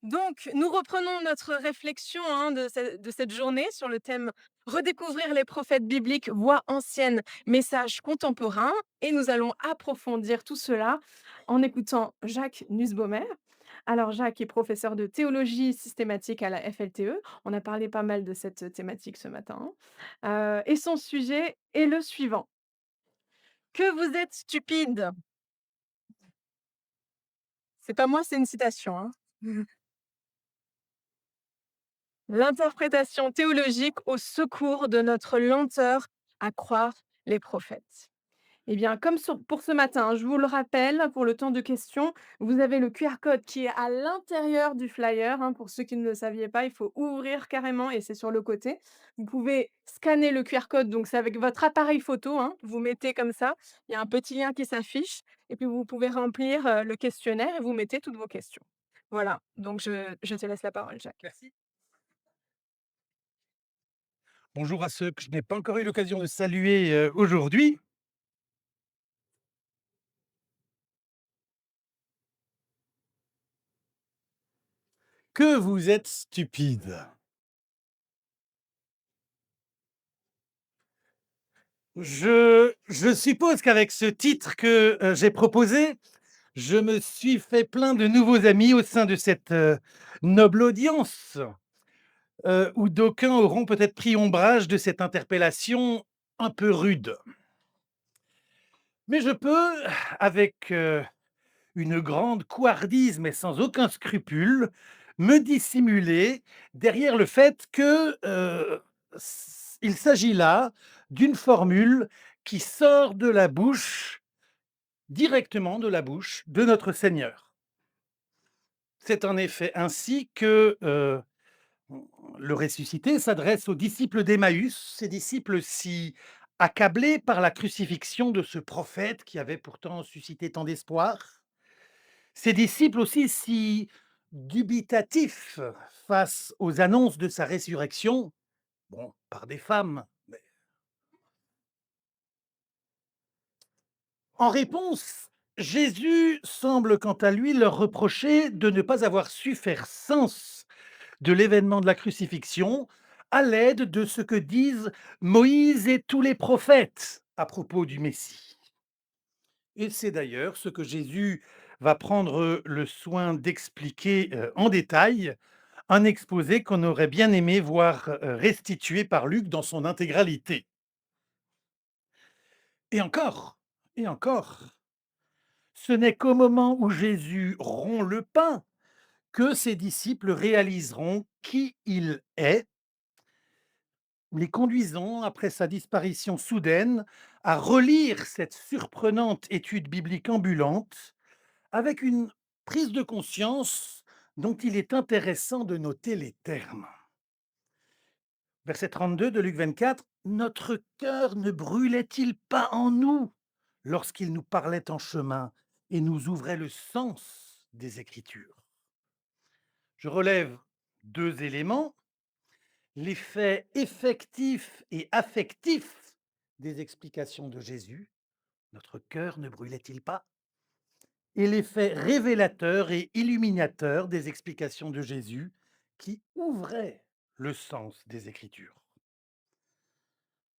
Donc, nous reprenons notre réflexion de cette journée sur le thème Redécouvrir les prophètes bibliques, voix anciennes, messages contemporains. Et nous allons approfondir tout cela en écoutant Jacques Nussbaumer. Alors, Jacques est professeur de théologie systématique à la FLTE. On a parlé pas mal de cette thématique ce matin. Et son sujet est le suivant. Que vous êtes stupide. C'est pas moi, c'est une citation, hein. L'interprétation théologique au secours de notre lenteur à croire les prophètes. Eh bien, pour ce matin, je vous le rappelle, pour le temps de questions, vous avez le QR code qui est à l'intérieur du flyer, hein. Pour ceux qui ne le saviez pas, il faut ouvrir carrément et c'est sur le côté. Vous pouvez scanner le QR code, donc c'est avec votre appareil photo, hein. Vous mettez comme ça, il y a un petit lien qui s'affiche et puis vous pouvez remplir le questionnaire et vous mettez toutes vos questions. Voilà, donc je te laisse la parole, Jacques. Merci. Bonjour à ceux que je n'ai pas encore eu l'occasion de saluer, aujourd'hui. Que vous êtes stupides! Je suppose qu'avec ce titre que, j'ai proposé, je me suis fait plein de nouveaux amis au sein de cette, noble audience, où d'aucuns auront peut-être pris ombrage de cette interpellation un peu rude. Mais je peux, avec, une grande couardise, mais sans aucun scrupule, me dissimuler derrière le fait que, il s'agit là d'une formule qui sort de la bouche, directement de la bouche de notre Seigneur. C'est en effet ainsi que, le ressuscité s'adresse aux disciples d'Emmaüs, ces disciples si accablés par la crucifixion de ce prophète qui avait pourtant suscité tant d'espoir. Ses disciples aussi si dubitatifs face aux annonces de sa résurrection, bon, par des femmes. Mais en réponse, Jésus semble quant à lui leur reprocher de ne pas avoir su faire sens de l'événement de la crucifixion à l'aide de ce que disent Moïse et tous les prophètes à propos du Messie. Et c'est d'ailleurs ce que Jésus va prendre le soin d'expliquer en détail. Un exposé qu'on aurait bien aimé voir, restitué par Luc dans son intégralité. Et encore, et encore, ce n'est qu'au moment où Jésus rompt le pain que ses disciples réaliseront qui il est, les conduisant, après sa disparition soudaine, à relire cette surprenante étude biblique ambulante avec une prise de conscience dont il est intéressant de noter les termes. Verset 32 de Luc 24, notre cœur ne brûlait-il pas en nous lorsqu'il nous parlait en chemin et nous ouvrait le sens des Écritures? Je relève deux éléments, l'effet effectif et affectif des explications de Jésus, notre cœur ne brûlait-il pas? Et l'effet révélateur et illuminateur des explications de Jésus qui ouvraient le sens des Écritures.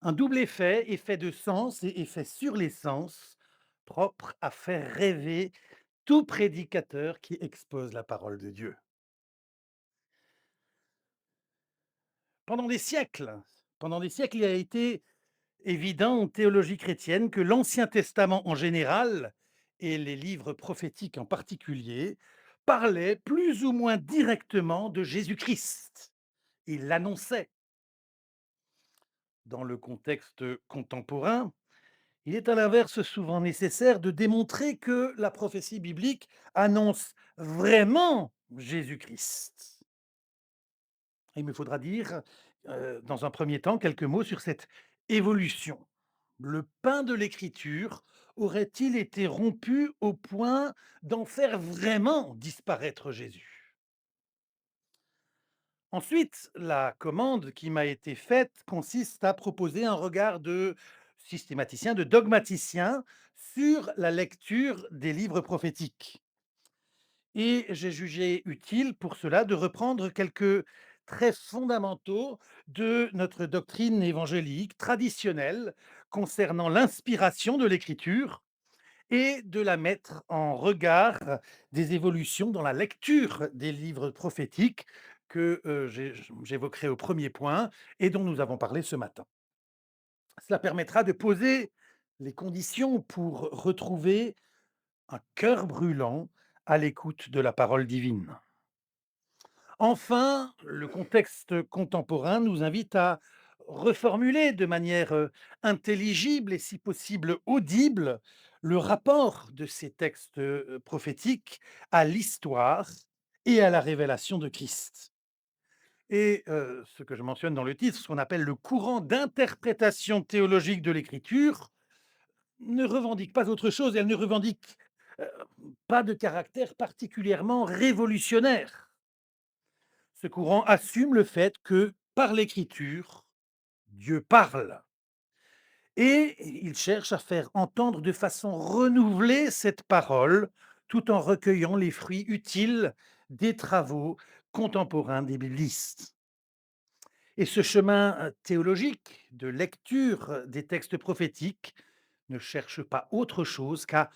Un double effet, effet de sens et effet sur les sens, propre à faire rêver tout prédicateur qui expose la parole de Dieu. Pendant des siècles, pendant des siècles, il a été évident en théologie chrétienne que l'Ancien Testament en général et les livres prophétiques en particulier parlaient plus ou moins directement de Jésus-Christ. Il l'annonçait. Dans le contexte contemporain, il est à l'inverse souvent nécessaire de démontrer que la prophétie biblique annonce vraiment Jésus-Christ. Il me faudra dire, dans un premier temps, quelques mots sur cette évolution. Le pain de l'Écriture aurait-il été rompu au point d'en faire vraiment disparaître Jésus? Ensuite, la commande qui m'a été faite consiste à proposer un regard de systématicien, de dogmaticien sur la lecture des livres prophétiques. et j'ai jugé utile pour cela de reprendre quelques traits fondamentaux de notre doctrine évangélique traditionnelle concernant l'inspiration de l'Écriture et de la mettre en regard des évolutions dans la lecture des livres prophétiques que j'évoquerai au premier point et dont nous avons parlé ce matin. Cela permettra de poser les conditions pour retrouver un cœur brûlant à l'écoute de la parole divine. Enfin, le contexte contemporain nous invite à reformuler de manière intelligible et si possible audible le rapport de ces textes prophétiques à l'histoire et à la révélation de Christ. Et ce que je mentionne dans le titre, ce qu'on appelle le courant d'interprétation théologique de l'Écriture, ne revendique pas autre chose, elle ne revendique euh, pas de caractère particulièrement révolutionnaire. Ce courant assume le fait que, par l'Écriture, Dieu parle et il cherche à faire entendre de façon renouvelée cette parole, tout en recueillant les fruits utiles des travaux contemporains des biblistes. Et ce chemin théologique de lecture des textes prophétiques ne cherche pas autre chose qu'à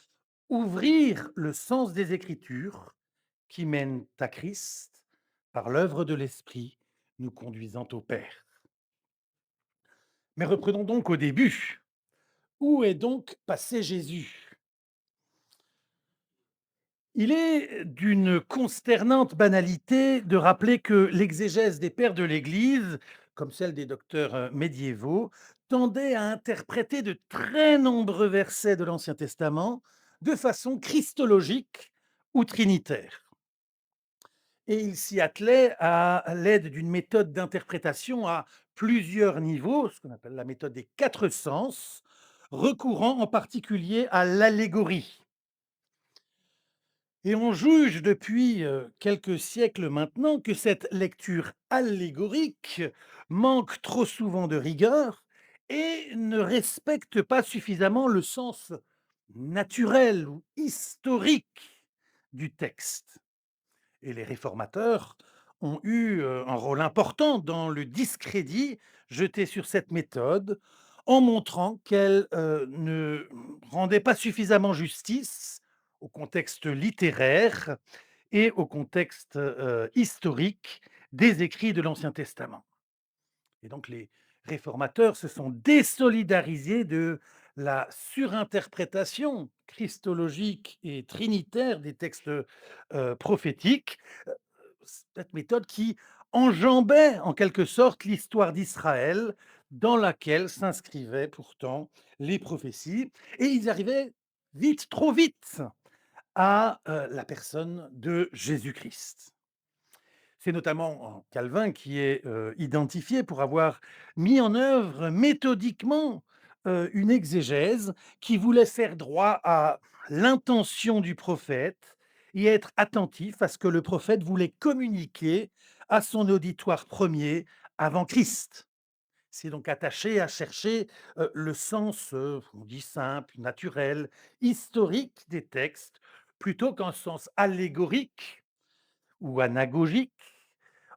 ouvrir le sens des Écritures qui mènent à Christ par l'œuvre de l'Esprit nous conduisant au Père. Mais reprenons donc au début. Où est donc passé Jésus? Il est d'une consternante banalité de rappeler que l'exégèse des pères de l'Église, comme celle des docteurs médiévaux, tendait à interpréter de très nombreux versets de l'Ancien Testament de façon christologique ou trinitaire. Et il s'y attelait à l'aide d'une méthode d'interprétation à plusieurs niveaux, ce qu'on appelle la méthode des quatre sens, recourant en particulier à l'allégorie. Et on juge depuis quelques siècles maintenant que cette lecture allégorique manque trop souvent de rigueur et ne respecte pas suffisamment le sens naturel ou historique du texte. Et les réformateurs ont eu un rôle important dans le discrédit jeté sur cette méthode, en montrant qu'elle ne rendait pas suffisamment justice au contexte littéraire et au contexte historique des écrits de l'Ancien Testament. Et donc les réformateurs se sont désolidarisés de la surinterprétation christologique et trinitaire des textes prophétiques, cette méthode qui enjambait en quelque sorte l'histoire d'Israël dans laquelle s'inscrivaient pourtant les prophéties et ils arrivaient vite, trop vite à la personne de Jésus-Christ. C'est notamment Calvin qui est identifié pour avoir mis en œuvre méthodiquement une exégèse qui voulait faire droit à l'intention du prophète et être attentif à ce que le prophète voulait communiquer à son auditoire premier avant Christ. C'est donc attaché à chercher le sens, on dit simple, naturel, historique des textes, plutôt qu'un sens allégorique ou anagogique,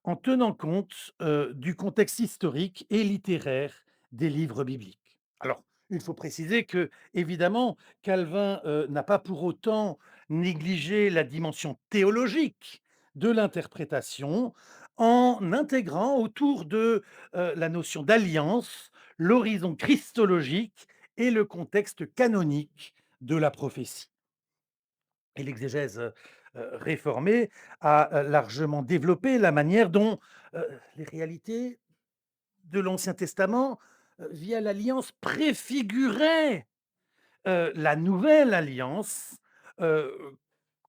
en tenant compte du contexte historique et littéraire des livres bibliques. Alors, il faut préciser que, évidemment, Calvin n'a pas pour autant négligé la dimension théologique de l'interprétation en intégrant autour de la notion d'alliance l'horizon christologique et le contexte canonique de la prophétie. Et l'exégèse réformée a largement développé la manière dont les réalités de l'Ancien Testament, via l'Alliance, préfiguraient la nouvelle Alliance, euh,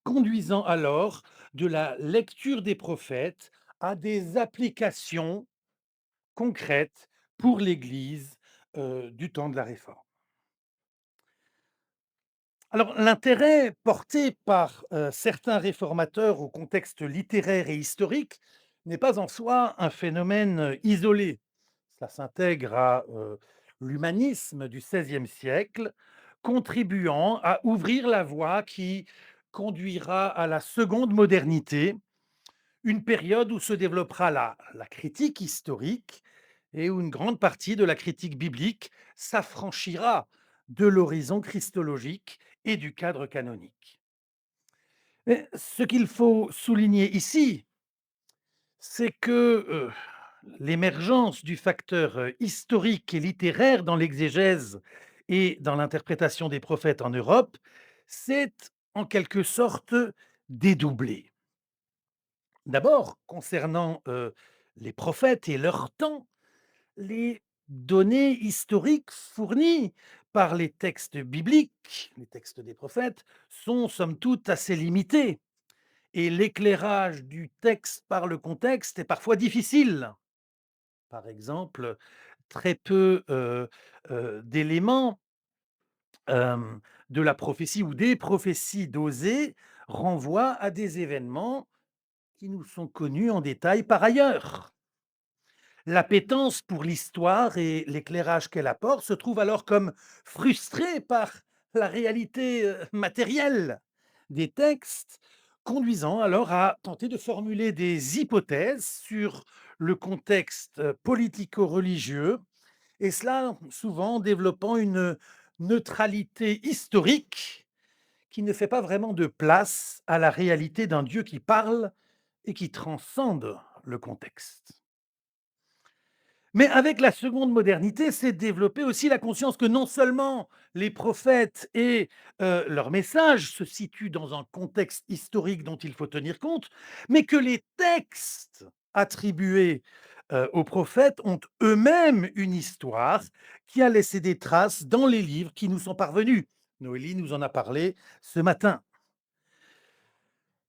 conduisant alors de la lecture des prophètes à des applications concrètes pour l'Église du temps de la Réforme. Alors, l'intérêt porté par certains réformateurs au contexte littéraire et historique n'est pas en soi un phénomène isolé. Cela s'intègre à l'humanisme du XVIe siècle, contribuant à ouvrir la voie qui conduira à la seconde modernité, une période où se développera la critique historique et où une grande partie de la critique biblique s'affranchira de l'horizon christologique et du cadre canonique. Mais ce qu'il faut souligner ici, c'est que l'émergence du facteur historique et littéraire dans l'exégèse et dans l'interprétation des prophètes en Europe, c'est en quelque sorte dédoublé. D'abord, concernant les prophètes et leur temps, les données historiques fournies par les textes bibliques, les textes des prophètes, sont somme toute assez limitées et l'éclairage du texte par le contexte est parfois difficile. Par exemple, très peu d'éléments de la prophétie ou des prophéties d'Osée renvoient à des événements qui nous sont connus en détail par ailleurs. L'appétence pour l'histoire et l'éclairage qu'elle apporte se trouve alors comme frustrée par la réalité matérielle des textes, conduisant alors à tenter de formuler des hypothèses sur le contexte politico-religieux, et cela souvent en développant une neutralité historique qui ne fait pas vraiment de place à la réalité d'un Dieu qui parle et qui transcende le contexte. Mais avec la seconde modernité, s'est développée aussi la conscience que non seulement les prophètes et leur message se situent dans un contexte historique dont il faut tenir compte, mais que les textes attribués aux prophètes ont eux-mêmes une histoire qui a laissé des traces dans les livres qui nous sont parvenus. Noélie nous en a parlé ce matin.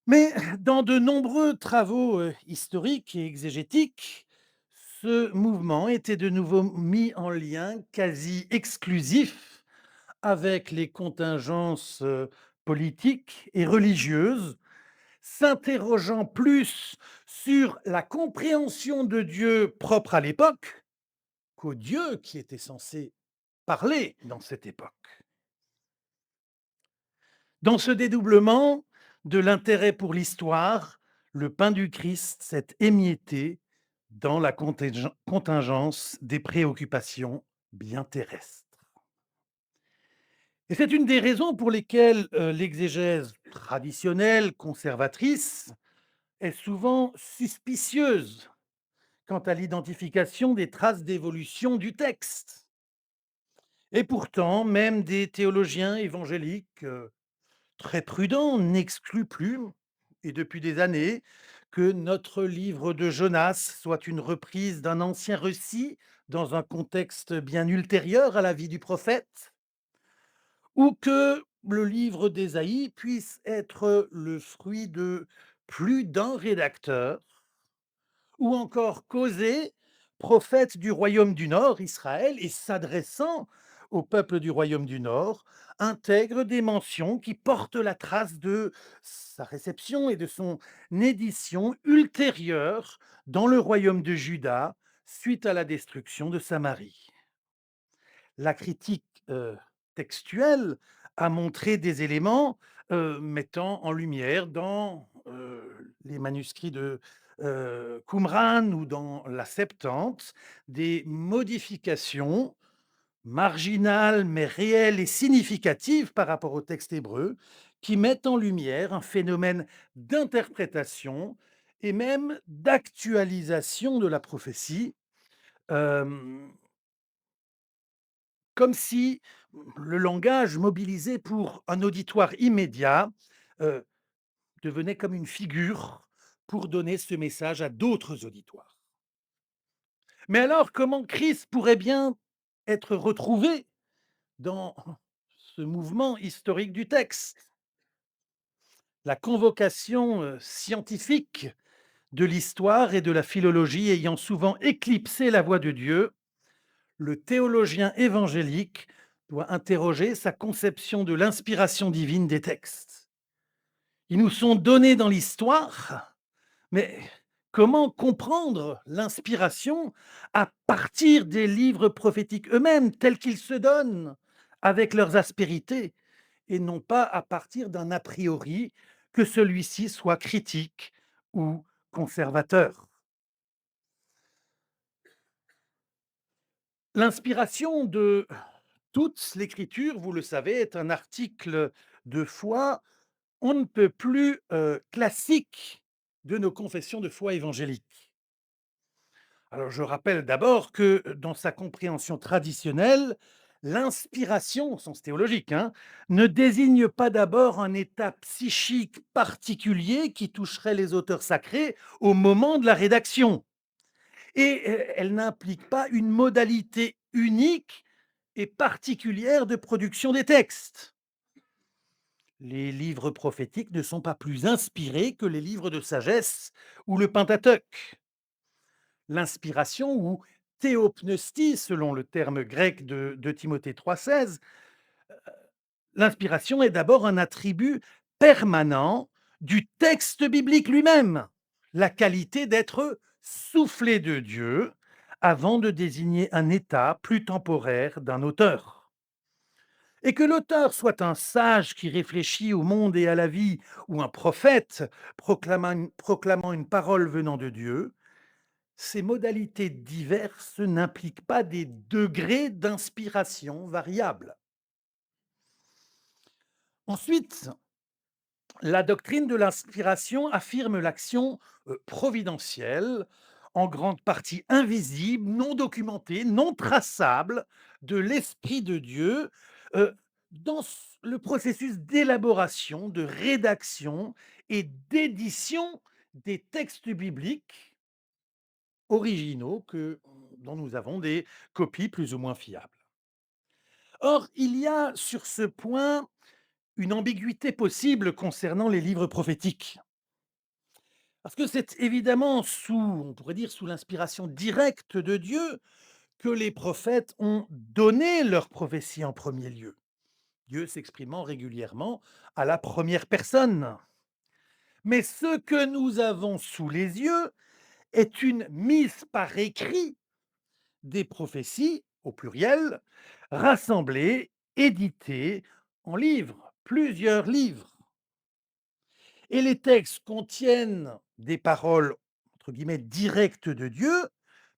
Mais dans de nombreux travaux historiques et exégétiques, ce mouvement était de nouveau mis en lien quasi exclusif avec les contingences politiques et religieuses, s'interrogeant plus sur la compréhension de Dieu propre à l'époque qu'au Dieu qui était censé parler dans cette époque. Dans ce dédoublement de l'intérêt pour l'histoire, le pain du Christ s'est émietté dans la contingence des préoccupations bien terrestres. Et c'est une des raisons pour lesquelles l'exégèse traditionnelle, conservatrice, est souvent suspicieuse quant à l'identification des traces d'évolution du texte. Et pourtant, même des théologiens évangéliques très prudent, n'exclut plus, et depuis des années, que notre livre de Jonas soit une reprise d'un ancien récit dans un contexte bien ultérieur à la vie du prophète, ou que le livre d'Ésaïe puisse être le fruit de plus d'un rédacteur, ou encore qu'Osée, prophète du royaume du Nord, Israël, et s'adressant au peuple du royaume du Nord, intègre des mentions qui portent la trace de sa réception et de son édition ultérieure dans le royaume de Juda suite à la destruction de Samarie. La critique textuelle a montré des éléments mettant en lumière dans les manuscrits de Qumran ou dans la Septante des modifications marginales mais réelles et significatives par rapport au texte hébreu qui mettent en lumière un phénomène d'interprétation et même d'actualisation de la prophétie, euh, comme si le langage mobilisé pour un auditoire immédiat euh, devenait comme une figure pour donner ce message à d'autres auditoires. Mais alors, comment Christ pourrait bien être retrouvé dans ce mouvement historique du texte? La convocation scientifique de l'histoire et de la philologie ayant souvent éclipsé la voix de Dieu, le théologien évangélique doit interroger sa conception de l'inspiration divine des textes. Ils nous sont donnés dans l'histoire, mais comment comprendre l'inspiration à partir des livres prophétiques eux-mêmes, tels qu'ils se donnent, avec leurs aspérités et non pas à partir d'un a priori, que celui-ci soit critique ou conservateur. L'inspiration de toute l'Écriture, vous le savez, est un article de foi on ne peut plus classique de nos confessions de foi évangéliques. Alors je rappelle d'abord que dans sa compréhension traditionnelle, l'inspiration, au sens théologique, hein, ne désigne pas d'abord un état psychique particulier qui toucherait les auteurs sacrés au moment de la rédaction. Et elle n'implique pas une modalité unique et particulière de production des textes. Les livres prophétiques ne sont pas plus inspirés que les livres de sagesse ou le Pentateuque. L'inspiration, ou théopneustie, selon le terme grec de Timothée 3,16, l'inspiration est d'abord un attribut permanent du texte biblique lui-même, la qualité d'être soufflé de Dieu avant de désigner un état plus temporaire d'un auteur. Et que l'auteur soit un sage qui réfléchit au monde et à la vie, ou un prophète proclamant une parole venant de Dieu, ces modalités diverses n'impliquent pas des degrés d'inspiration variables. Ensuite, la doctrine de l'inspiration affirme l'action providentielle, en grande partie invisible, non documentée, non traçable, de l'Esprit de Dieu euh, dans le processus d'élaboration, de rédaction et d'édition des textes bibliques originaux dont nous avons des copies plus ou moins fiables. Or, il y a sur ce point une ambiguïté possible concernant les livres prophétiques. Parce que c'est évidemment on pourrait dire, sous l'inspiration directe de Dieu que les prophètes ont donné leur prophétie en premier lieu, Dieu s'exprimant régulièrement à la première personne. Mais ce que nous avons sous les yeux est une mise par écrit des prophéties, au pluriel, rassemblées, éditées en livres, plusieurs livres. Et les textes contiennent des paroles, entre guillemets, directes de Dieu,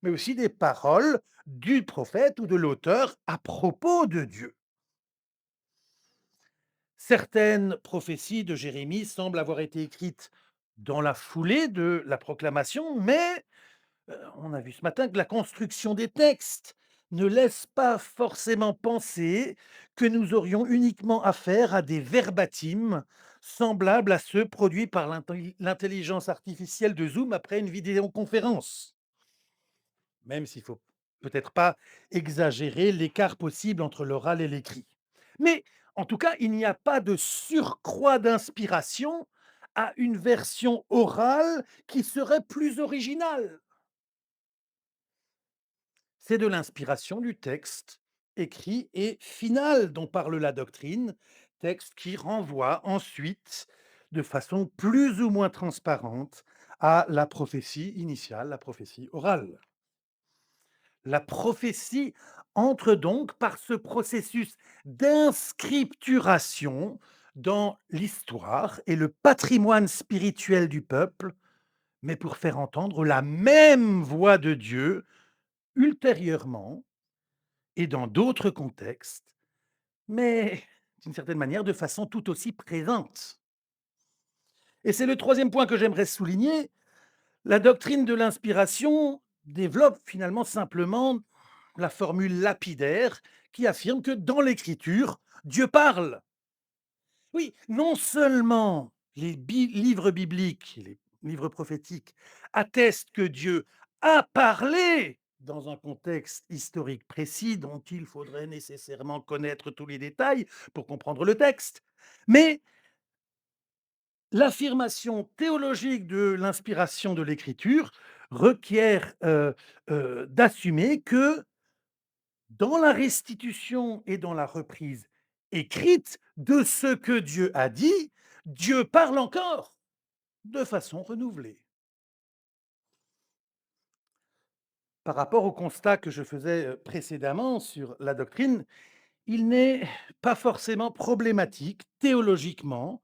mais aussi des paroles du prophète ou de l'auteur à propos de Dieu. Certaines prophéties de Jérémie semblent avoir été écrites dans la foulée de la proclamation, mais on a vu ce matin que la construction des textes ne laisse pas forcément penser que nous aurions uniquement affaire à des verbatims semblables à ceux produits par l'intelligence artificielle de Zoom après une vidéoconférence, même s'il faut peut-être pas exagérer l'écart possible entre l'oral et l'écrit. Mais en tout cas, il n'y a pas de surcroît d'inspiration à une version orale qui serait plus originale. C'est de l'inspiration du texte écrit et final dont parle la doctrine, texte qui renvoie ensuite, de façon plus ou moins transparente, à la prophétie initiale, la prophétie orale. La prophétie entre donc par ce processus d'inscripturation dans l'histoire et le patrimoine spirituel du peuple, mais pour faire entendre la même voix de Dieu ultérieurement et dans d'autres contextes, mais d'une certaine manière de façon tout aussi présente. Et c'est le troisième point que j'aimerais souligner. La doctrine de l'inspiration développe finalement simplement la formule lapidaire qui affirme que dans l'Écriture, Dieu parle. Oui, non seulement les livres bibliques, les livres prophétiques attestent que Dieu a parlé dans un contexte historique précis dont il faudrait nécessairement connaître tous les détails pour comprendre le texte, mais l'affirmation théologique de l'inspiration de l'Écriture requiert d'assumer que dans la restitution et dans la reprise écrite de ce que Dieu a dit, Dieu parle encore de façon renouvelée. Par rapport au constat que je faisais précédemment sur la doctrine, Il n'est pas forcément problématique, théologiquement,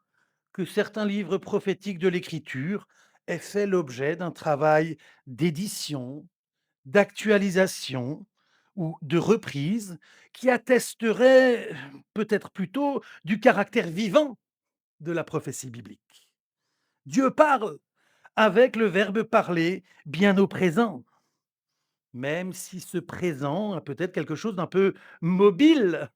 que certains livres prophétiques de l'Écriture aient fait l'objet d'un travail d'édition, d'actualisation ou de reprise qui attesterait peut-être plutôt du caractère vivant de la prophétie biblique. Dieu parle avec le verbe parler bien au présent, même si ce présent a peut-être quelque chose d'un peu mobile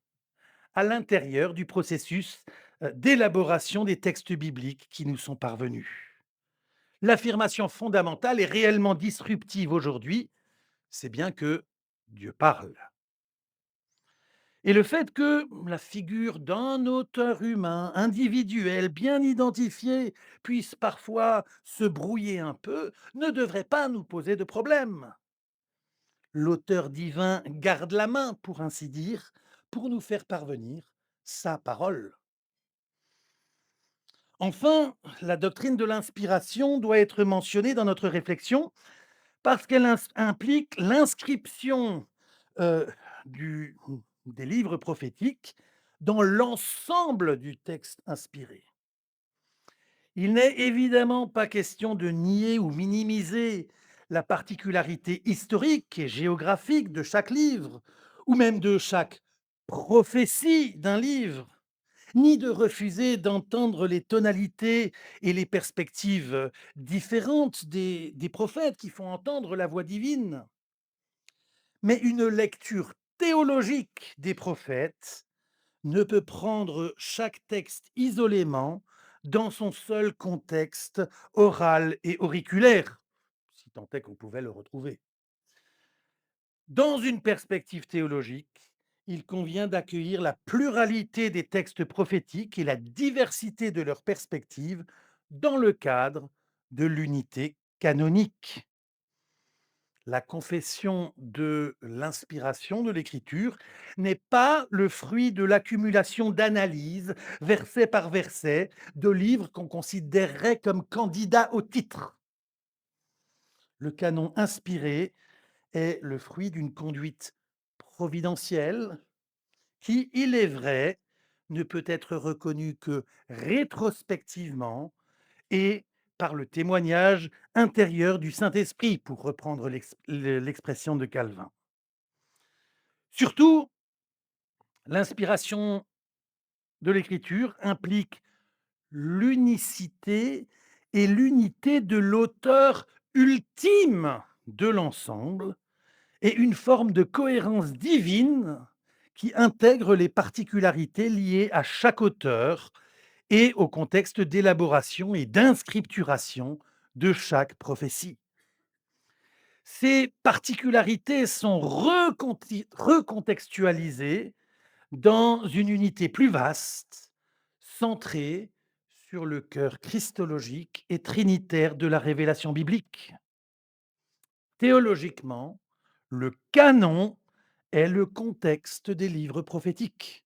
à l'intérieur du processus d'élaboration des textes bibliques qui nous sont parvenus. L'affirmation fondamentale et réellement disruptive aujourd'hui, c'est bien que Dieu parle. Et le fait que la figure d'un auteur humain, individuel, bien identifié, puisse parfois se brouiller un peu, ne devrait pas nous poser de problème. L'auteur divin garde la main, pour ainsi dire, pour nous faire parvenir sa parole. Enfin, la doctrine de l'inspiration doit être mentionnée dans notre réflexion parce qu'elle implique l'inscription euh, du- des livres prophétiques dans l'ensemble du texte inspiré. Il n'est évidemment pas question de nier ou minimiser la particularité historique et géographique de chaque livre, ou même de chaque prophétie d'un livre, ni de refuser d'entendre les tonalités et les perspectives différentes des prophètes qui font entendre la voix divine. Mais une lecture théologique des prophètes ne peut prendre chaque texte isolément dans son seul contexte oral et auriculaire, si tant est qu'on pouvait le retrouver. Dans une perspective théologique, il convient d'accueillir la pluralité des textes prophétiques et la diversité de leurs perspectives dans le cadre de l'unité canonique. La confession de l'inspiration de l'Écriture n'est pas le fruit de l'accumulation d'analyses, verset par verset, de livres qu'on considérerait comme candidats au titre. Le canon inspiré est le fruit d'une conduite providentielle qui, il est vrai, ne peut être reconnue que rétrospectivement et par le témoignage intérieur du Saint-Esprit, pour reprendre l'expression de Calvin. Surtout, l'inspiration de l'écriture implique l'unicité et l'unité de l'auteur ultime de l'ensemble et une forme de cohérence divine qui intègre les particularités liées à chaque auteur et au contexte d'élaboration et d'inscripturation de chaque prophétie. Ces particularités sont recontextualisées dans une unité plus vaste, centrée sur le cœur christologique et trinitaire de la révélation biblique. Théologiquement, le canon est le contexte des livres prophétiques.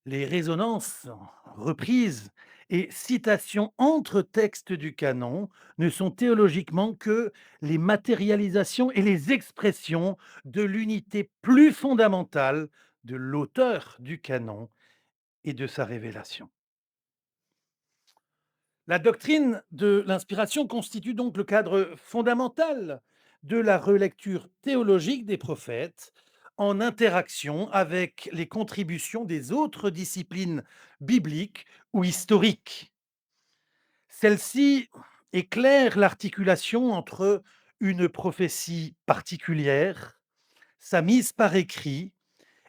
Les résonances, reprises et citations entre textes du canon ne sont théologiquement que les matérialisations et les expressions de l'unité plus fondamentale de l'auteur du canon et de sa révélation. La doctrine de l'inspiration constitue donc le cadre fondamental de la relecture théologique des prophètes en interaction avec les contributions des autres disciplines bibliques ou historiques. Celle-ci éclaire l'articulation entre une prophétie particulière, sa mise par écrit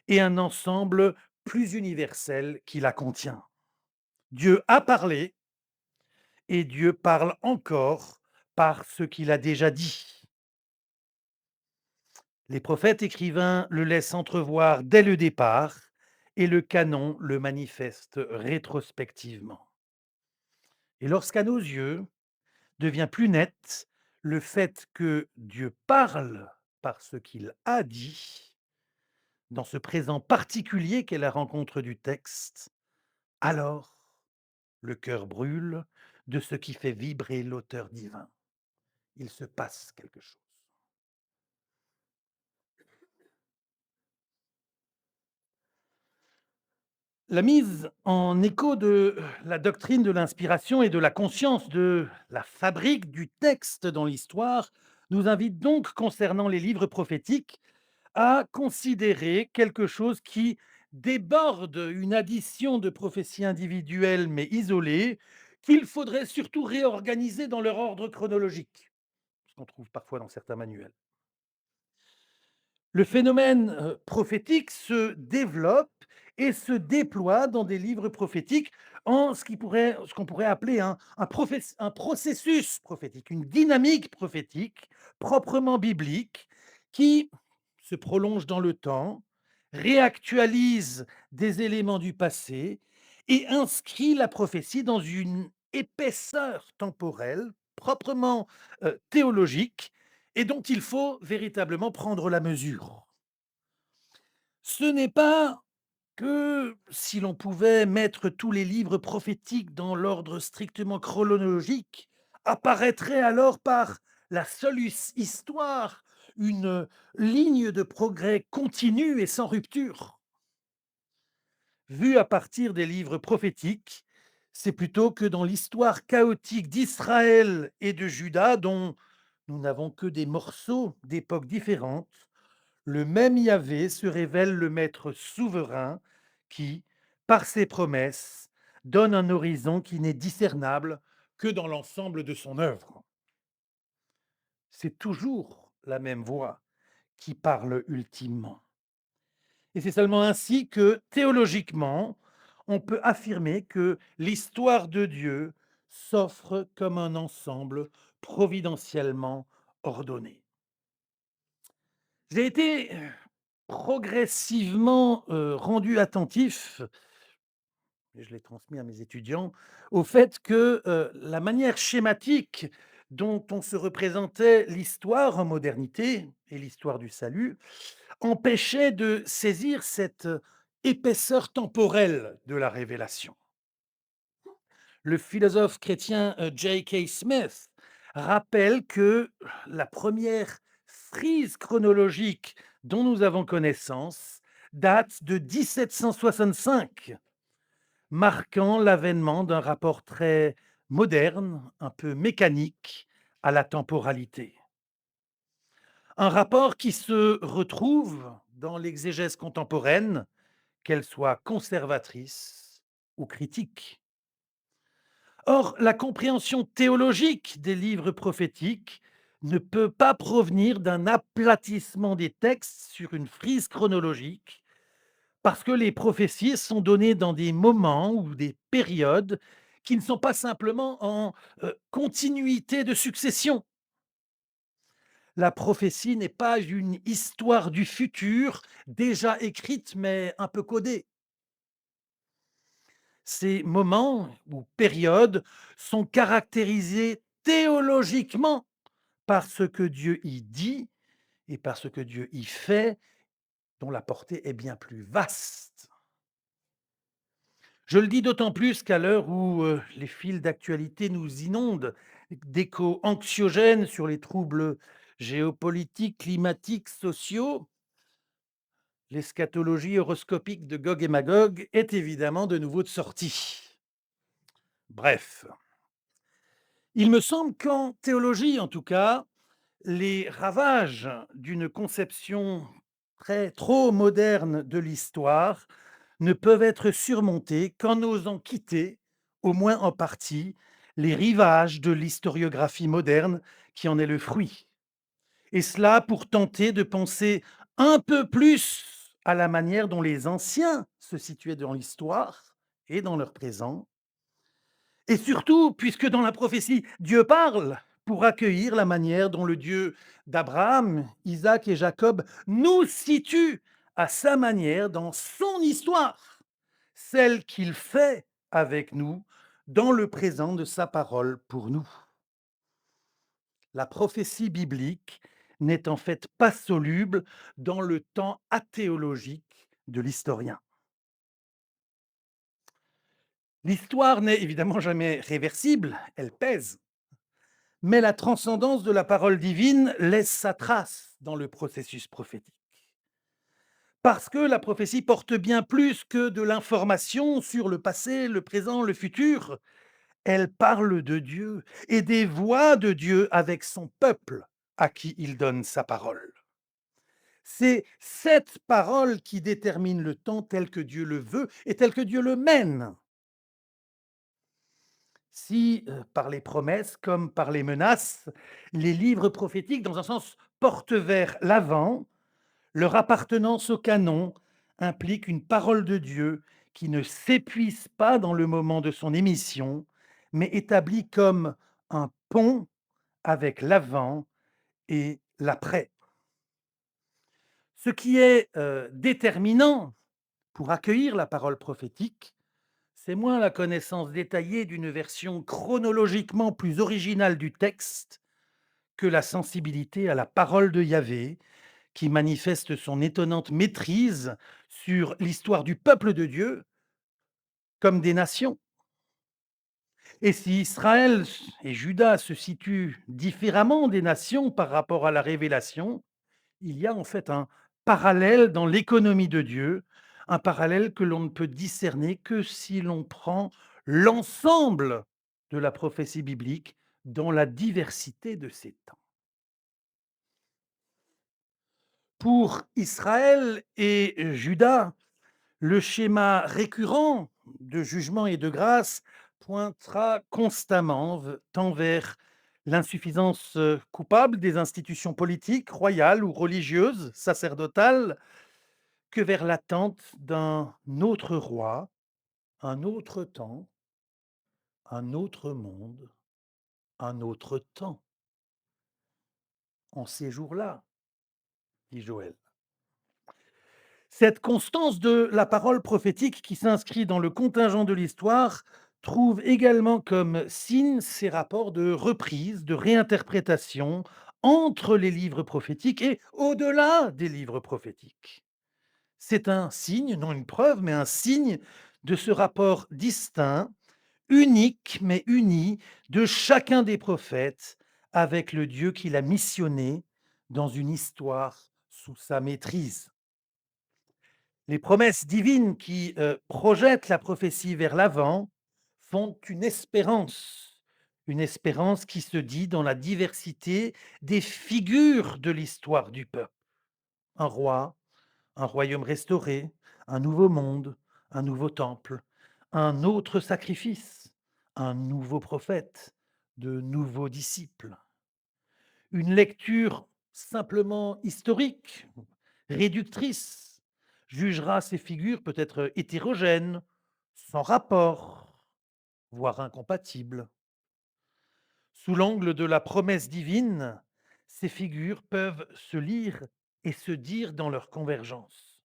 et un ensemble plus universel qui la contient. Dieu a parlé et Dieu parle encore par ce qu'il a déjà dit. Les prophètes écrivains le laissent entrevoir dès le départ et le canon le manifeste rétrospectivement. Et lorsqu'à nos yeux devient plus net le fait que Dieu parle par ce qu'il a dit, dans ce présent particulier qu'est la rencontre du texte, alors le cœur brûle de ce qui fait vibrer l'auteur divin. Il se passe quelque chose. La mise en écho de la doctrine de l'inspiration et de la conscience de la fabrique du texte dans l'histoire nous invite donc, concernant les livres prophétiques, à considérer quelque chose qui déborde une addition de prophéties individuelles mais isolées, qu'il faudrait surtout réorganiser dans leur ordre chronologique, ce qu'on trouve parfois dans certains manuels. Le phénomène prophétique se développe et se déploie dans des livres prophétiques en ce qu'on pourrait appeler un processus prophétique, une dynamique prophétique proprement biblique qui se prolonge dans le temps, réactualise des éléments du passé et inscrit la prophétie dans une épaisseur temporelle proprement théologique et dont il faut véritablement prendre la mesure. Ce n'est pas que si l'on pouvait mettre tous les livres prophétiques dans l'ordre strictement chronologique, apparaîtrait alors par la seule histoire une ligne de progrès continue et sans rupture. Vu à partir des livres prophétiques, c'est plutôt que dans l'histoire chaotique d'Israël et de Juda, dont nous n'avons que des morceaux d'époques différentes, le même Yahvé se révèle le maître souverain qui, par ses promesses, donne un horizon qui n'est discernable que dans l'ensemble de son œuvre. C'est toujours la même voix qui parle ultimement. Et c'est seulement ainsi que, théologiquement, on peut affirmer que l'histoire de Dieu s'offre comme un ensemble providentiellement ordonné. J'ai été progressivement rendu attentif, et je l'ai transmis à mes étudiants, au fait que la manière schématique dont on se représentait l'histoire en modernité et l'histoire du salut empêchait de saisir cette épaisseur temporelle de la révélation. Le philosophe chrétien J.K. Smith rappelle que la première frise chronologique dont nous avons connaissance date de 1765, marquant l'avènement d'un rapport très moderne, un peu mécanique, à la temporalité. Un rapport qui se retrouve dans l'exégèse contemporaine, qu'elle soit conservatrice ou critique. Or, la compréhension théologique des livres prophétiques ne peut pas provenir d'un aplatissement des textes sur une frise chronologique, parce que les prophéties sont données dans des moments ou des périodes qui ne sont pas simplement en continuité de succession. La prophétie n'est pas une histoire du futur déjà écrite mais un peu codée. Ces moments ou périodes sont caractérisés théologiquement par ce que Dieu y dit et par ce que Dieu y fait, dont la portée est bien plus vaste. Je le dis d'autant plus qu'à l'heure où les fils d'actualité nous inondent d'échos anxiogènes sur les troubles géopolitiques, climatiques, sociaux, l'eschatologie horoscopique de Gog et Magog est évidemment de nouveau de sortie. Bref, il me semble qu'en théologie, en tout cas, les ravages d'une conception trop moderne de l'histoire ne peuvent être surmontés qu'en osant quitter, au moins en partie, les rivages de l'historiographie moderne qui en est le fruit. Et cela pour tenter de penser un peu plus à la manière dont les anciens se situaient dans l'histoire et dans leur présent, et surtout, puisque dans la prophétie, Dieu parle pour accueillir la manière dont le Dieu d'Abraham, Isaac et Jacob nous situe à sa manière dans son histoire, celle qu'il fait avec nous dans le présent de sa parole pour nous. La prophétie biblique n'est en fait pas soluble dans le temps athéologique de l'historien. L'histoire n'est évidemment jamais réversible, elle pèse, mais la transcendance de la parole divine laisse sa trace dans le processus prophétique. Parce que la prophétie porte bien plus que de l'information sur le passé, le présent, le futur. Elle parle de Dieu et des voies de Dieu avec son peuple à qui il donne sa parole. C'est cette parole qui détermine le temps tel que Dieu le veut et tel que Dieu le mène. Si, par les promesses comme par les menaces, les livres prophétiques, dans un sens, portent vers l'avant, leur appartenance au canon implique une parole de Dieu qui ne s'épuise pas dans le moment de son émission, mais établie comme un pont avec l'avant et l'après. Ce qui est déterminant pour accueillir la parole prophétique, c'est moins la connaissance détaillée d'une version chronologiquement plus originale du texte que la sensibilité à la parole de Yahvé, qui manifeste son étonnante maîtrise sur l'histoire du peuple de Dieu comme des nations. Et si Israël et Juda se situent différemment des nations par rapport à la révélation, il y a en fait un parallèle dans l'économie de Dieu, un parallèle que l'on ne peut discerner que si l'on prend l'ensemble de la prophétie biblique dans la diversité de ses temps. Pour Israël et Juda, le schéma récurrent de jugement et de grâce pointera constamment tant vers l'insuffisance coupable des institutions politiques, royales ou religieuses, sacerdotales, que vers l'attente d'un autre roi, un autre temps, un autre monde, un autre temps. En ces jours-là, dit Joël. Cette constance de la parole prophétique qui s'inscrit dans le contingent de l'histoire trouve également comme signe ces rapports de reprise, de réinterprétation entre les livres prophétiques et au-delà des livres prophétiques. C'est un signe, non une preuve, mais un signe de ce rapport distinct, unique mais uni, de chacun des prophètes avec le Dieu qui l'a missionné dans une histoire sous sa maîtrise. Les promesses divines qui projettent la prophétie vers l'avant font une espérance qui se dit dans la diversité des figures de l'histoire du peuple. Un roi, un royaume restauré, un nouveau monde, un nouveau temple, un autre sacrifice, un nouveau prophète, de nouveaux disciples. Une lecture simplement historique, réductrice, jugera ces figures peut-être hétérogènes, sans rapport, voire incompatibles. Sous l'angle de la promesse divine, ces figures peuvent se lire et se dire dans leur convergence.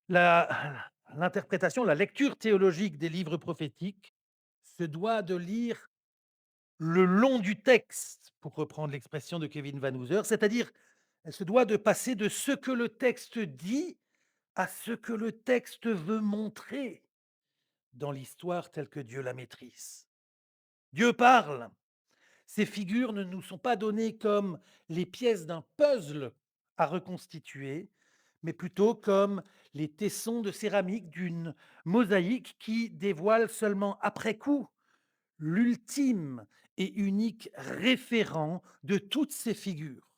L'interprétation, la lecture théologique des livres prophétiques se doit de lire le long du texte, pour reprendre l'expression de Kevin Van Hooser, c'est-à-dire elle se doit de passer de ce que le texte dit à ce que le texte veut montrer dans l'histoire telle que Dieu la maîtrise. Dieu parle. Ces figures ne nous sont pas données comme les pièces d'un puzzle à reconstituer, mais plutôt comme les tessons de céramique d'une mosaïque qui dévoile seulement après coup l'ultime et unique référent de toutes ces figures,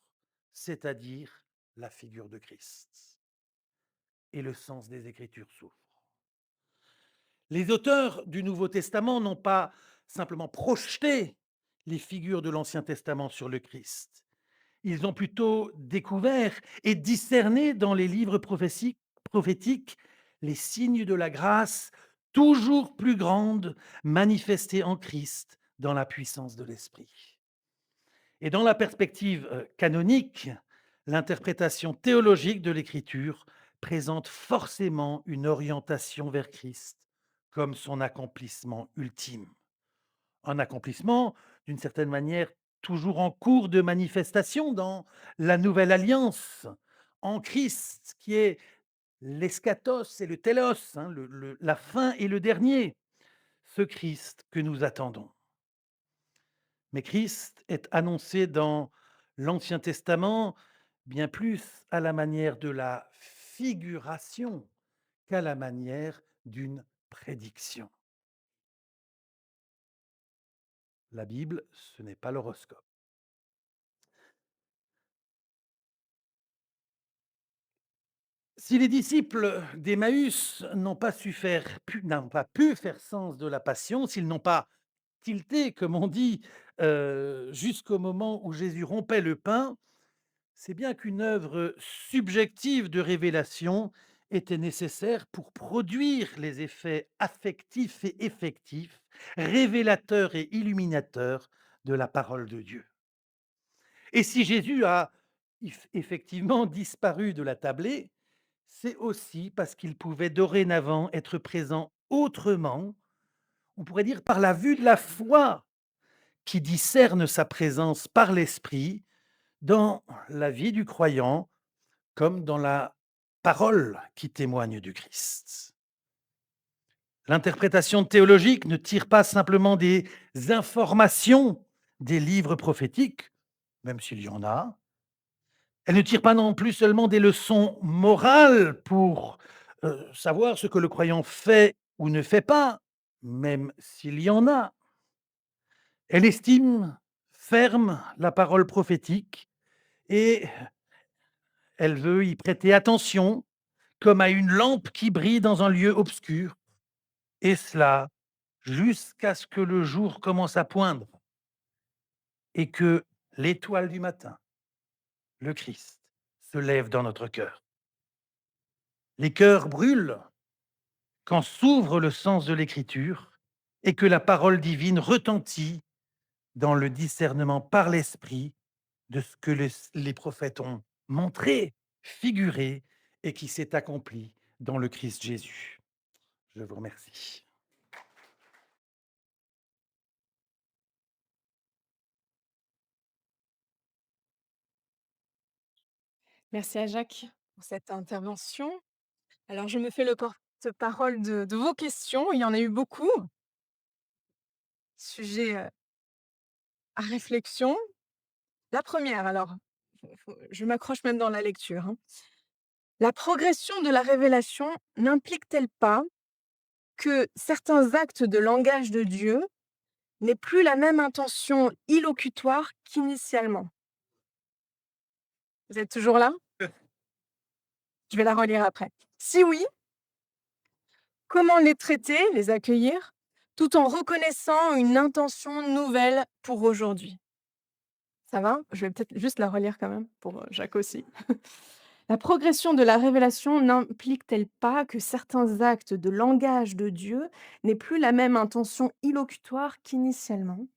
c'est-à-dire la figure de Christ. Et le sens des Écritures s'ouvre. Les auteurs du Nouveau Testament n'ont pas simplement projeté les figures de l'Ancien Testament sur le Christ. Ils ont plutôt découvert et discerné dans les livres prophétiques les signes de la grâce toujours plus grande manifestée en Christ dans la puissance de l'Esprit. Et dans la perspective canonique, l'interprétation théologique de l'Écriture présente forcément une orientation vers Christ comme son accomplissement ultime. Un accomplissement, d'une certaine manière, toujours en cours de manifestation dans la nouvelle alliance, en Christ, qui est l'eschatos et le télos, hein, la fin et le dernier, ce Christ que nous attendons. Mais Christ est annoncé dans l'Ancien Testament bien plus à la manière de la figuration qu'à la manière d'une prédiction. La Bible, ce n'est pas l'horoscope. Si les disciples d'Emmaüs n'ont pas pu faire sens de la passion, s'ils n'ont pas tilté, comme on dit, jusqu'au moment où Jésus rompait le pain, c'est bien qu'une œuvre subjective de révélation était nécessaire pour produire les effets affectifs et effectifs, révélateurs et illuminateurs de la parole de Dieu. Et si Jésus a effectivement disparu de la tablée, c'est aussi parce qu'il pouvait dorénavant être présent autrement, on pourrait dire par la vue de la foi, qui discerne sa présence par l'Esprit dans la vie du croyant, comme dans la parole qui témoigne du Christ. L'interprétation théologique ne tire pas simplement des informations des livres prophétiques, même s'il y en a. Elle ne tire pas non plus seulement des leçons morales pour savoir ce que le croyant fait ou ne fait pas, même s'il y en a. Elle estime ferme la parole prophétique et elle veut y prêter attention comme à une lampe qui brille dans un lieu obscur, et cela jusqu'à ce que le jour commence à poindre et que l'étoile du matin, le Christ, se lève dans notre cœur. Les cœurs brûlent quand s'ouvre le sens de l'écriture et que la parole divine retentit dans le discernement par l'esprit de ce que les prophètes ont montré, figuré et qui s'est accompli dans le Christ Jésus. Je vous remercie. Merci à Jacques pour cette intervention. Alors, je me fais le porte-parole de vos questions. Il y en a eu beaucoup. Sujet à réflexion. La première, alors, je m'accroche même dans la lecture, hein. La progression de la révélation n'implique-t-elle pas que certains actes de langage de Dieu n'aient plus la même intention illocutoire qu'initialement? Vous êtes toujours là? Je vais la relire après. Si oui, comment les traiter, les accueillir, tout en reconnaissant une intention nouvelle pour aujourd'hui? Ça va? Je vais peut-être juste la relire quand même pour, Jacques aussi. La progression de la révélation n'implique-t-elle pas que certains actes de langage de Dieu n'aient plus la même intention illocutoire qu'initialement?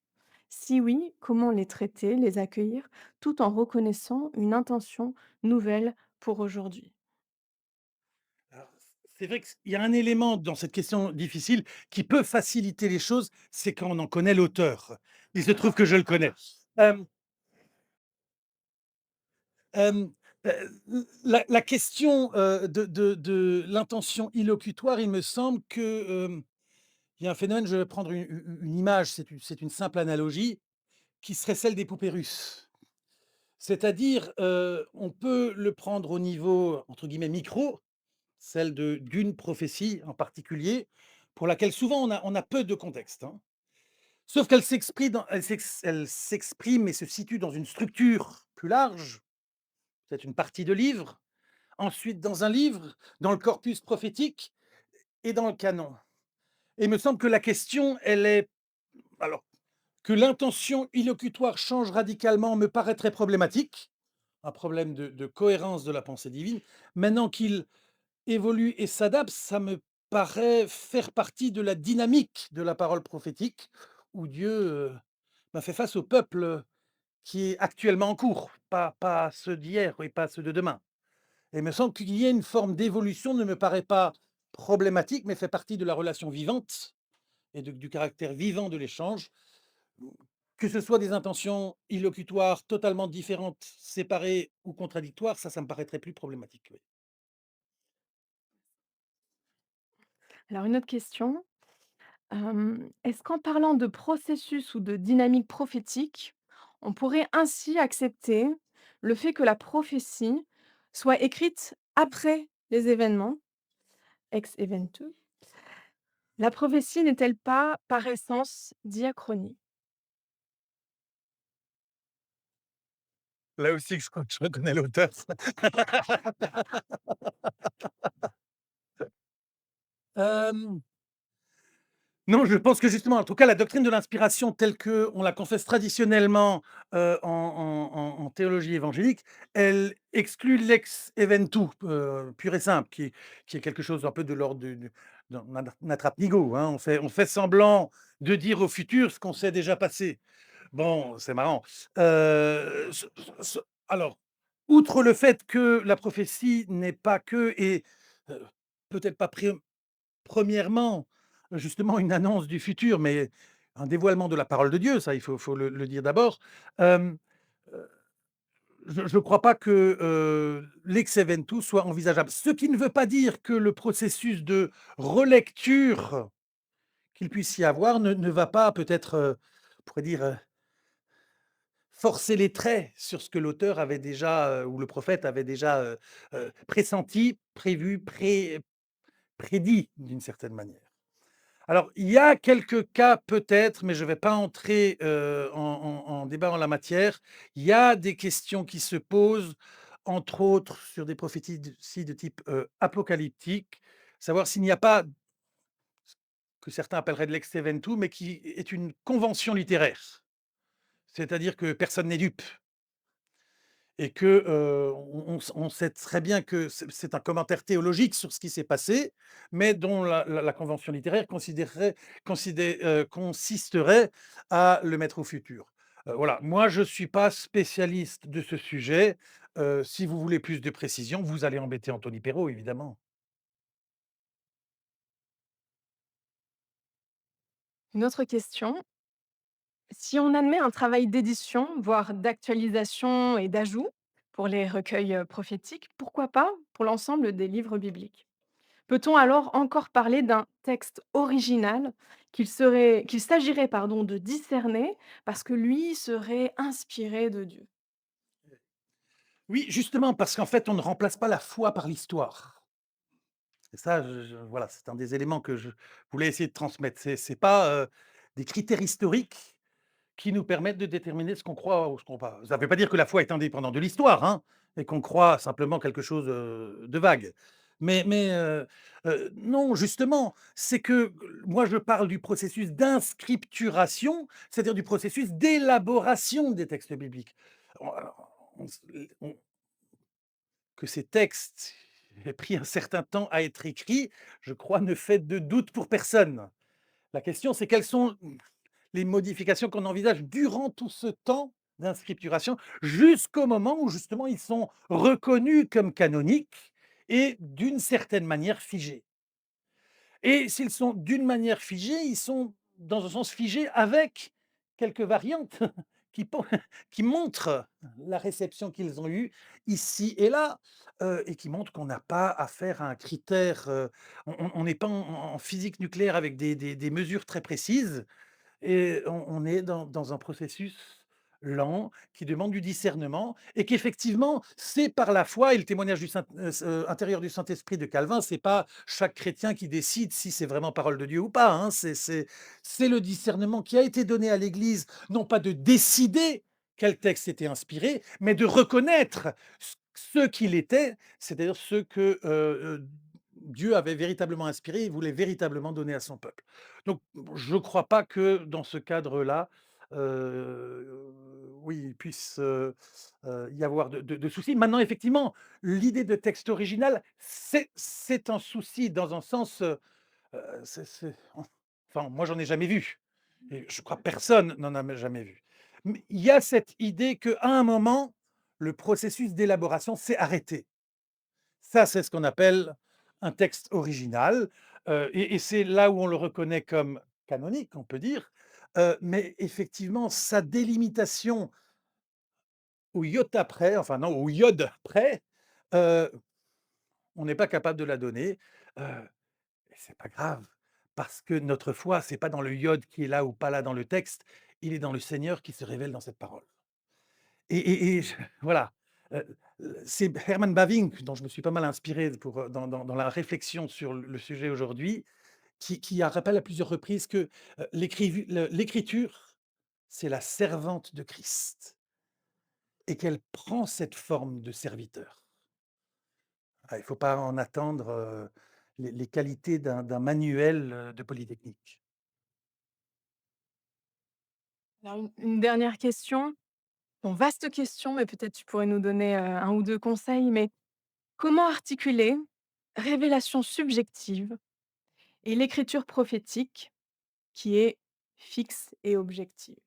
Si oui, comment les traiter, les accueillir, tout en reconnaissant une intention nouvelle pour aujourd'hui? Alors, c'est vrai qu'il y a un élément dans cette question difficile qui peut faciliter les choses, c'est quand on en connaît l'auteur. Il se trouve que je le connais. Hem, hem, la question, de l'intention illocutoire, il me semble que, il y a un phénomène, je vais prendre une image, c'est une simple analogie, qui serait celle des poupées russes. C'est-à-dire, on peut le prendre au niveau, entre guillemets, «micro», celle d'une prophétie en particulier, pour laquelle souvent on a peu de contexte, hein. Sauf qu'elle s'exprime elle s'exprime et se situe dans une structure plus large, peut-être une partie de livre, ensuite dans un livre, dans le corpus prophétique et dans le canon. Et il me semble que la question, elle est alors que l'intention illocutoire change radicalement me paraît très problématique, un problème de cohérence de la pensée divine. Maintenant qu'il évolue et s'adapte, ça me paraît faire partie de la dynamique de la parole prophétique où Dieu, fait face au peuple qui est actuellement en cours, pas ceux d'hier et pas ceux de demain. Et il me semble qu'il y ait une forme d'évolution ne me paraît pas problématique, mais fait partie de la relation vivante et du caractère vivant de l'échange. Que ce soit des intentions illocutoires totalement différentes, séparées ou contradictoires, ça me paraîtrait plus problématique, oui. Alors une autre question, est-ce qu'en parlant de processus ou de dynamique prophétique, on pourrait ainsi accepter le fait que la prophétie soit écrite après les événements, ex eventu. La prophétie n'est-elle pas, par essence, diachronie? Là aussi, je reconnais l'auteur. Hem, non, je pense que justement, en tout cas, la doctrine de l'inspiration telle qu'on la confesse traditionnellement, en théologie évangélique, elle exclut l'ex eventu, pur et simple, qui est quelque chose un peu de l'ordre du d'un attrape-nigo, hein. On fait semblant de dire au futur ce qu'on sait déjà passé. Bon, c'est marrant. Ce alors, outre le fait que la prophétie n'est pas que et heu, peut-être pas premièrement, justement une annonce du futur, mais un dévoilement de la parole de Dieu, ça il faut le dire d'abord. Hem, heu, je ne crois pas que, l'ex eventu soit envisageable. Ce qui ne veut pas dire que le processus de relecture qu'il puisse y avoir ne va pas peut-être, on pourrait dire, forcer les traits sur ce que l'auteur avait déjà, ou le prophète avait déjà, pressenti, prévu, prédit d'une certaine manière. Alors, il y a quelques cas peut-être, mais je ne vais pas entrer, en débat en la matière. Il y a des questions qui se posent, entre autres sur des prophéties de type, apocalyptique, savoir s'il n'y a pas, que certains appelleraient de l'ex eventu, mais qui est une convention littéraire. C'est-à-dire que personne n'est dupe. Et que, on sait très bien que c'est un commentaire théologique sur ce qui s'est passé, mais dont la convention littéraire consisterait à le mettre au futur. Voilà, moi je ne suis pas spécialiste de ce sujet. Si vous voulez plus de précisions, vous allez embêter Anthony Perrault, évidemment. Une autre question, si on admet un travail d'édition, voire d'actualisation et d'ajout pour les recueils prophétiques, pourquoi pas pour l'ensemble des livres bibliques? Peut-on alors encore parler d'un texte original qu'il s'agirait pardon, de discerner parce que lui serait inspiré de Dieu? Oui, justement, parce qu'en fait, on ne remplace pas la foi par l'histoire. Et ça, voilà, c'est un des éléments que je voulais essayer de transmettre. C'est pas, des critères historiques qui nous permettent de déterminer ce qu'on croit ou ce qu'on pas. Ça ne veut pas dire que la foi est indépendante de l'histoire, hein, et qu'on croit simplement quelque chose, de vague. Mais non, justement, c'est que moi je parle du processus d'inscripturation, c'est-à-dire du processus d'élaboration des textes bibliques. On on s on que ces textes aient pris un certain temps à être écrits, je crois ne fait de doute pour personne. La question, c'est quelles sont les modifications qu'on envisage durant tout ce temps d'inscripturation, jusqu'au moment où justement ils sont reconnus comme canoniques et d'une certaine manière figés. Et s'ils sont d'une manière figés, ils sont dans un sens figés avec quelques variantes qui, qui montrent la réception qu'ils ont eue ici et là, et qui montrent qu'on n'a pas affaire à un critère, on n'est pas en physique nucléaire avec des mesures très précises, et on est dans un processus lent, qui demande du discernement et qu'effectivement, c'est par la foi et le témoignage du intérieur du Saint-Esprit de Calvin, c'est pas chaque chrétien qui décide si c'est vraiment parole de Dieu ou pas, hein. C'est le discernement qui a été donné à l'Église, non pas de décider quel texte était inspiré, mais de reconnaître ce qu'il était, c'est-à-dire ce que, Dieu avait véritablement inspiré et voulait véritablement donner à son peuple. Donc, je ne crois pas que dans ce cadre-là, oui, il puisse, y avoir de soucis. Maintenant, effectivement, l'idée de texte original, c'est un souci dans un sens, c'est enfin, moi, j'en ai jamais vu et je crois que personne n'en a jamais vu. Mais il y a cette idée qu'à un moment, le processus d'élaboration s'est arrêté. Ça, c'est ce qu'on appelle un texte original, et c'est là où on le reconnaît comme canonique, on peut dire, mais effectivement, sa délimitation au iota près, enfin non, au iode près, heu, on n'est pas capable de la donner, et c'est pas grave parce que notre foi, c'est pas dans le iode qui est là ou pas là dans le texte, il est dans le Seigneur qui se révèle dans cette parole et je voilà, C'est Herman Bavinck, dont je me suis pas mal inspiré pour, dans la réflexion sur le sujet aujourd'hui, qui a rappelé à plusieurs reprises que, l'écriture, c'est la servante de Christ et qu'elle prend cette forme de serviteur. Ah, il ne faut pas en attendre, les qualités d'un manuel, de Polytechnique. Alors une dernière question, bon vaste question, mais peut-être tu pourrais nous donner, 1 ou 2 conseils, mais comment articuler révélation subjective et l'écriture prophétique qui est fixe et objective?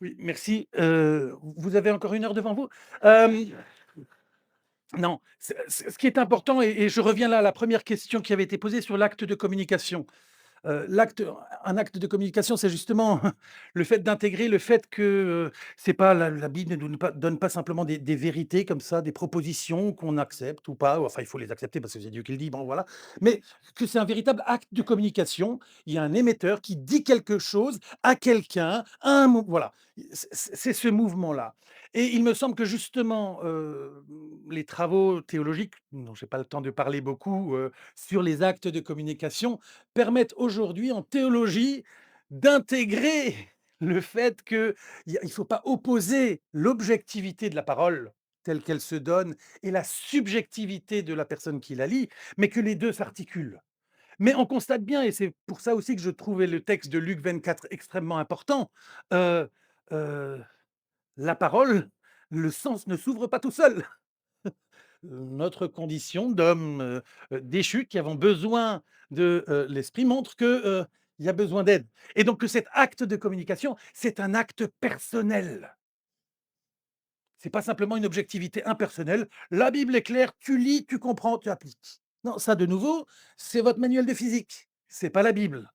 Oui, merci. Vous avez encore 1 heure devant vous? Hem, non, ce qui est important et je reviens là à la première question qui avait été posée sur l'acte de communication. L'acte un acte de communication, c'est justement le fait d'intégrer le fait que, c'est pas la Bible ne donne pas simplement des vérités comme ça, des propositions qu'on accepte ou pas, enfin il faut les accepter parce que c'est Dieu qui le dit, bon voilà. Mais que c'est un véritable acte de communication. Il y a un émetteur qui dit quelque chose à quelqu'un, à un mo voilà. C'est ce mouvement-là et il me semble que justement, les travaux théologiques, dont j'ai pas le temps de parler beaucoup, sur les actes de communication, permettent aujourd'hui en théologie d'intégrer le fait qu'il ne faut pas opposer l'objectivité de la parole telle qu'elle se donne et la subjectivité de la personne qui la lit, mais que les 2 s'articulent. Mais on constate bien, et c'est pour ça aussi que je trouvais le texte de Luc 24 extrêmement important, heu heu, la parole, le sens ne s'ouvre pas tout seul. Notre condition d'hommes, déchus qui avons besoin de, l'esprit montre que, il y a besoin d'aide et donc que cet acte de communication, c'est un acte personnel. C'est pas simplement une objectivité impersonnelle. La Bible est claire, tu lis, tu comprends, tu appliques. Non, ça de nouveau, c'est votre manuel de physique, c'est pas la Bible.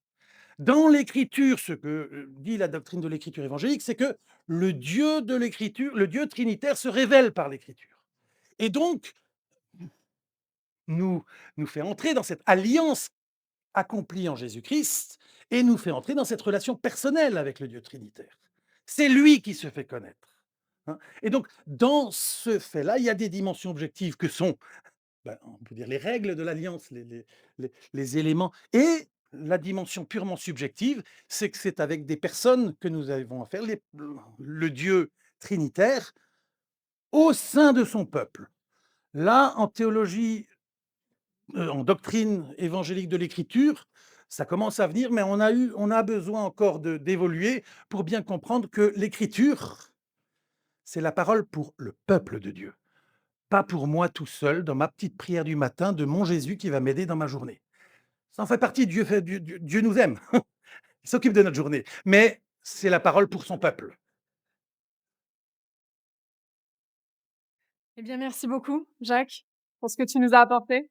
Dans l'écriture, ce que, dit la doctrine de l'écriture évangélique, c'est que le Dieu de l'écriture, le Dieu trinitaire se révèle par l'écriture et donc nous nous fait entrer dans cette alliance accomplie en Jésus-Christ et nous fait entrer dans cette relation personnelle avec le Dieu trinitaire. C'est lui qui se fait connaître, hein, et donc dans ce fait-là, il y a des dimensions objectives que sont, on peut dire les règles de l'alliance, les éléments et la dimension purement subjective, c'est que c'est avec des personnes que nous avons affaire, le Dieu trinitaire au sein de son peuple. Là, en théologie, en doctrine évangélique de l'écriture, ça commence à venir, mais on a besoin encore d'évoluer pour bien comprendre que l'écriture, c'est la parole pour le peuple de Dieu, pas pour moi tout seul dans ma petite prière du matin de mon Jésus qui va m'aider dans ma journée. Ça en fait partie, Dieu nous aime, il s'occupe de notre journée, mais c'est la parole pour son peuple. Eh bien merci beaucoup Jacques, pour ce que tu nous as apporté.